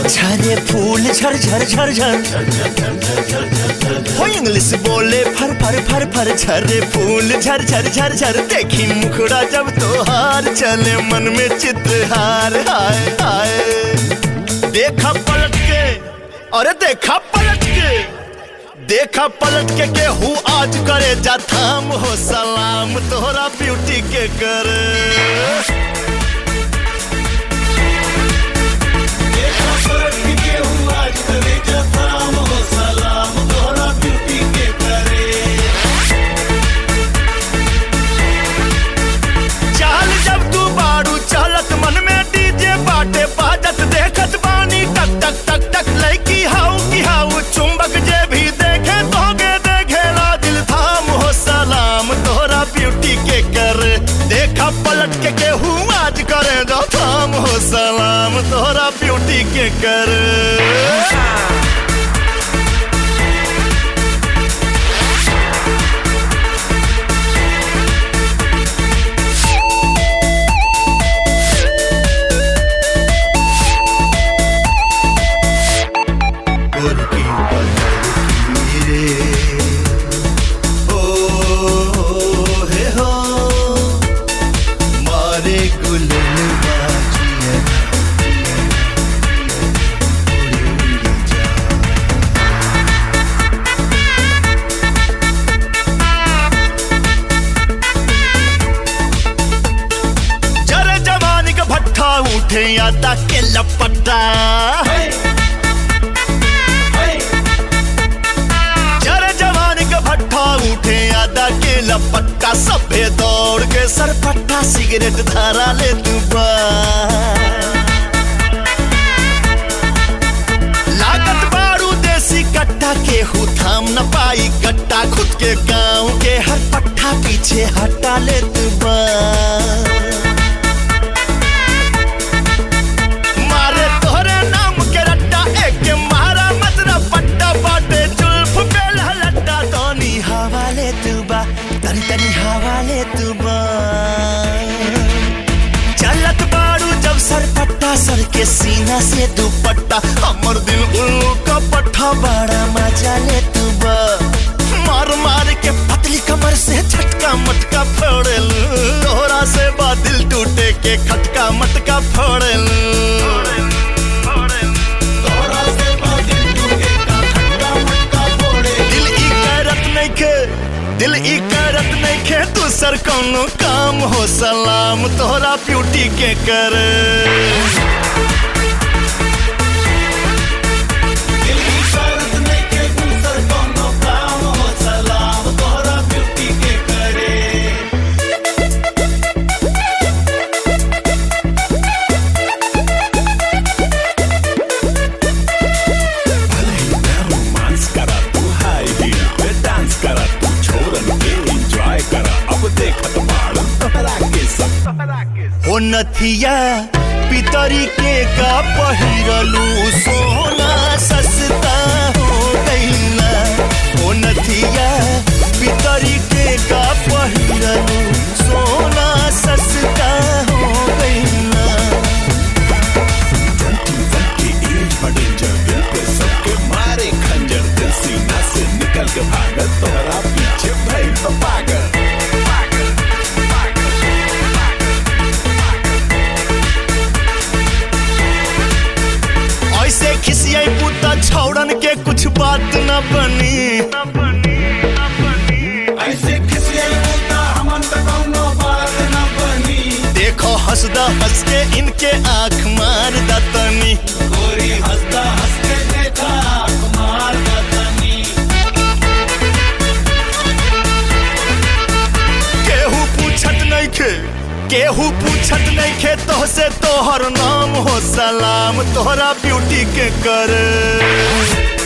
झरे फूल झर झर झर झर हो इंग्लिश बोले फर फर फर फर। झरे फूल झर झर झर झर देखी मुखड़ा जब तोहार चले मन में चित्रहार। हाय हाय देखा पलट के, अरे देखा पलट के, देखा पलट के केहू आज करे जा थाम हो सलाम तोहरा ब्यूटी के करे। देखा पलट के केहू आज करे जा थाम हो सलाम तोहरा ब्यूटी के करे। चाल जब तू बारू चलत मन में डीजे बाटे बाजत देखत बानी टक टक टक टक लड़की हाउ की हाउ चुंबक जे भी देखे तोगे देखेला दिल थाम हो सलाम तोहरा ब्यूटी के करे। देखा पलट के केहू आज करे दो थाम हो सलाम तोहरा ब्यूटी के करे। उठे आता के लपटा जरे जवानी का भट्ठा उठे आदा के लपट्टा सभे दौड़ के सरपट्टा सिगरेट धारा ले तू लागत बारू देसी कट्टा केहू थाम न पाई कट्टा खुद के गाँव के हर पट्टा पीछे हटा ले तू तनी हवाले तू चलत बारू जब सर पट्टा सर के सीना से दुपट्टा हमर दिल उल्लू का पट्टा बड़ा मजा ले तू मार मार के पतली कमर से झटका मटका फोड़ेलू तोहरा से बा दिल टूटे के खटका मटका फोड़ेलू। दिल ई करत नहीं खे तू सर कौनो काम हो सलाम तोहरा ब्यूटी के करे। ओ नथिया पितरी के का पहिरलू सोना सस्ता हो गईला। ओ नथिया पितरी के का पहिरलू सोना सस्ता हो गईला। दिल पे सबके मारे खंजर दिल सीना से निकल के भागल तोहरा पीछे भइल तो पागल। खिसियाई पुता छौड़न के कुछ बात न बनी ऐसे खिसियाई पुता हमन पे कौनो बात न बनी। देखो हंसदा हंस के इनके आँख मार दतनी गोरी हंसदा हंस के देखा आँख मार दतनी। केहू पूछत नहीं खे केहू पूछत नहीं खे तो से तोहर नाम हो सलाम तोहरा ब्यूटी के करे।